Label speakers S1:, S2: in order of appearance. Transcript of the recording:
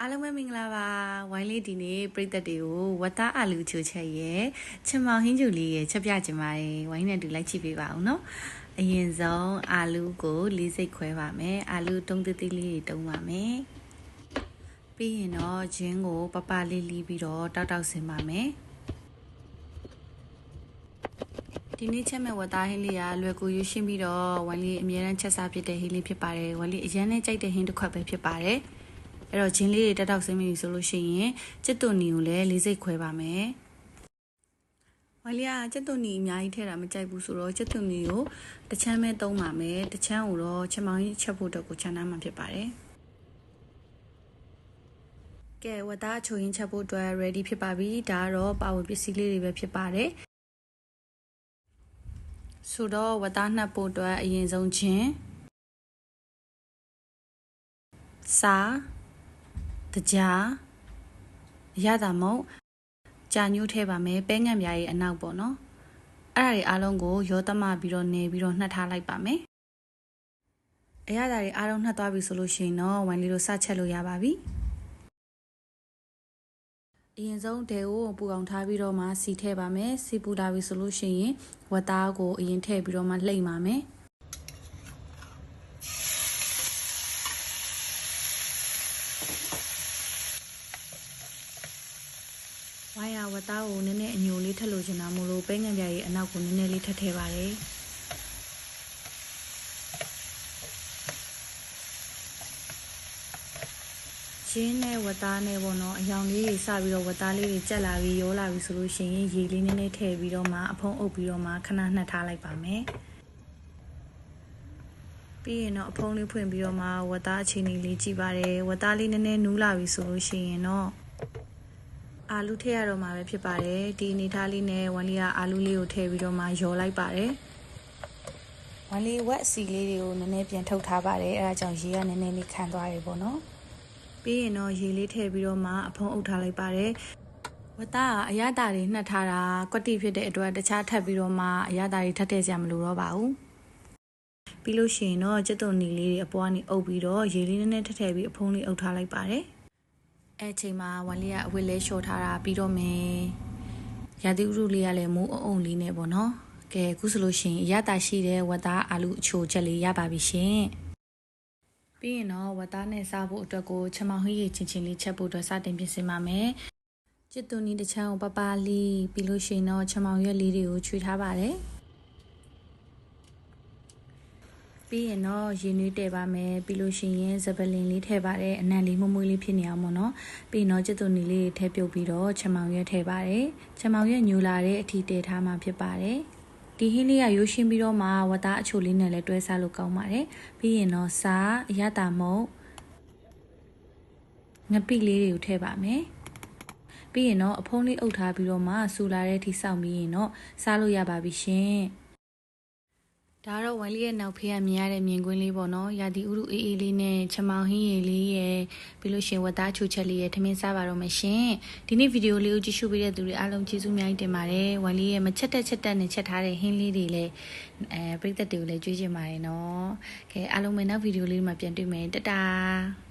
S1: အားလုံးပဲမင်္ဂလာပါဝိုင်းလေးဒီနေ့ပြည်သက်တွေကိုဝတ်သားအာလူချိုချက်ရဲ့ချင်မောင်ဟင်းကျူလေးရဲ့ချက်ပြချင်ပါတယ်ဝိုင်းနဲ့တူလိုက်ကြည့်ပေးပါဦးနော်အရင်ဆုံးအာလူကိုလေးစိတ်ခွဲပါမယ်အာလူတုံးသေးလေးတွေတုံးပါမယ်ပြီးရင်တော့ဂျင်းကိုပပလေးလီးပြီးတော့တောက်ဆင်းပါမယ်ဒီနေ့ချက်မဲ့ဝတ်သားဟင်းလေးကလွယ်ကူရွှင်ပြီးတော့ဝိုင်းလေးအများအားချက်စားဖြစ်တဲ့ဟင်းလေးဖြစ်ပါတယ်ဝိုင်းလေးအရင်နဲ့ကြိုက်တဲ့ဟင်းတစ်ခွက်ပဲဖြစ်ပါတယ်အဲ့တော့ဂျင်းလေးတွေတောက်ဆင်းပြီဆိုလို့ရှိရင်ကျက်သွန်နီကိုလည်းလေးစိတ်ခွဲပါမယ်။ဝိုင်လီကကျက်သွန်နီအများကြီးထည့်တာမကြိုက်ဘူးဆိုတော့ကျက်သွန်နီကိုတစ်ချမ်းပဲသုံးပါမယ်။တစ်ချမ်းကိုတော့ချက်မောင်ကြီးချက်ဖို့အတွက်ကိုချန်ထားမှဖြစ်ပါတယ်။ကဲဝတ်သားချိုရင်ချက်ဖို့အတွက် ready ဖြစ်ပါပြီ။ဒါကတော့ပါဝင်ပစ္စည်းလေးတွေပဲဖြစ်ပါတယ်။ဆိုတော့ဝတ်သားနှပ်ဖို့အတွက်အရင်ဆုံးချင်းစားတကြားရတာမဟုတ်ကြာညှိုးထည့်ပါမယ်ပဲငံ့ပြားရဲ့အနောက်ပေါ့နော်အဲ့ဒါတွေအားလုံးကိုရောသမပြီးတော့နေပြီးတော့နှက်ထားလိုက်ပါမယ်အရသာတွေအားလုံးနှက်သွားပြီဆိုလို့ရှိရင်တော့ဝိုင်းလေးတို့စချက်လို့ရပါပြီအရင်ဆုံးဒဲကိုပူအောင်ထားပြီးတော့မှစီထည့်ပါမယ်စီပူလာပြီဆိုလို့ရှိရင်ဝတ်သားကိုအရင်ထည့်ပြီးတော့မှလှိမ့်ပါမယ်ဝိုင်းရဝတ်သားကိုနည်းနည်းအညိုလေးထည့်လို့ချင်တာမို့လို့ပဲငံ့ပြားရဲ့အနောက်ကိုနည်းနည်းလေးထည့်ပါတယ်ရှင်းနဲ့ဝတ်သားနဲ့ပေါ့နော်အယောင်လေးတွေစပြီးတော့ဝတ်သားလေးတွေကြက်လာပြီးရောလာပြီးဆိုလို့ရှိရင်ရေလေးနည်းနည်းထည့်ပြီးတော့မှအဖုံးအုပ်ပြီးတော့မှခဏနှက်ထားလိုက်ပါမယ်ပြီးရင်တော့အဖုံးလေးဖွင့်ပြီးတော့မှဝတ်သားအချိန်လေးကြည့်ပါတယ်ဝတ်သားလေးနည်းနည်းနူးလာပြီဆိုလို့ရှိရင်တော့အာလူထည့်ရတော့မှာပဲဖြစ်ပါတယ်ဒီအနေထားလေးနဲ့ဝမ်လီကအာလူလေးကိုထည့်ပြီးတော့မှရောလိုက်ပါတယ်ဝမ်လီဝက်စီလေးတွေကိုနည်းနည်းပြန်ထုတ်ထားပါတယ်အဲဒါကြောင့်ရေကနည်းနည်းလေးခံသွားတယ်ပေါ့နော်ပြီးရင်တော့ရေလေးထည့်ပြီးတော့မှအဖုံးအုပ်ထားလိုက်ပါတယ်ဝတ်သားကအရသာတွေနှက်ထားတာကွက်တိဖြစ်တဲ့အတွက်တခြားထပ်ပြီးတော့မှအရသာတွေထပ်ထည့်စရာမလိုတော့ပါဘူးပြီးလို့ရှိရင်တော့ကျက်သွန်နီလေးတွေအပေါ်ကနေအုပ်ပြီးတော့ရေလေးနည်းနည်းထည့်ပြီးအဖုံးလေးအုပ်ထားလိုက်ပါတယ်အဲ့ချိန်မှာဝမ်လီကအဝတ်လေးလျှော်ထားတာပြီးတော့မယ်ရာသီဥတုလေးကလည်းမိုးအုံလေးနဲ့ပေါ့နော်ကဲအခုဆိုလို့ရှိရင်အရသာရှိတဲ့ဝတ်သားအာလူအချိုချက်လေးရပါပြီရှင်ပြီးရင်တော့ဝတ်သားနဲ့စားဖို့အတွက်ကိုချမောင်ဟင်းရည်ချင်းလေးချက်ဖို့အတွက်စတင်ပြင်ဆင်ပါမယ်ကျစ်သွန်နီတစ်ချမ်းကိုပပလီပြီးလို့ရှိရင်တော့ချမောင်ရွက်လေးတွေကိုချွေထားပါတယ်ပြီးရင်တော့ရေနွေးတည်ပါမယ်ပြီးလို့ရှိရင်စပလင်လေးထည့်ပါတယ်အနံလေးမွမွေးလေးဖြစ်နေအောင်ပေါ့နော်ပြီးရင်တော့ကျက်သွန်နီလေးထည့်ပြုတ်ပြီးတော့ချမောင်ရွက်ထည့်ပါတယ်ချမောင်ရွက်ညူလာတဲ့အထိတည်ထားမှဖြစ်ပါတယ်ဒီဟင်းလေးကရိုးရှင်းပြီးတော့မှဝတ်သားအချိုလေးနဲ့လည်းတွဲစားလို့ကောင်းပါတယ်ပြီးရင်တော့စားအရသာမုတ်ငပိလေးတွေကိုထည့်ပါမယ်ပြီးရင်တော့အဖုံးလေးအုပ်ထားပြီးတော့မှဆူလာတဲ့အထိစောင့်ပြီးရင်တော့စားလို့ရပါပြီရှင်ဒါတော့ဝိုင်းလေးရဲ့နောက်ဖေးကမြင်ရတဲ့မြင်ကွင်းလေးပေါ့နော်ရာသီဥတုအေးအေးလေးနဲ့ချမောင်ဟင်းရည်လေးရဲ့ပြီးလို့ရှင်ဝတ်သားချိုချက်လေးရဲ့ထမင်းစားပါတော့မယ်ရှင်ဒီနေ့ဗီဒီယိုလေးကိုကြည့်ရှုပေးတဲ့သူတွေအားလုံးကျေးဇူးအများကြီးတင်ပါတယ်ဝိုင်းလေးရဲ့မချက်တက်နဲ့ချက်ထားတဲ့ဟင်းလေးတွေလည်းပရိသတ်တွေကိုလည်းကြွေးချင်ပါတယ်နော်ကဲအားလုံးပဲနောက်ဗီဒီယိုလေးမှာပြန်တွေ့မယ်တတား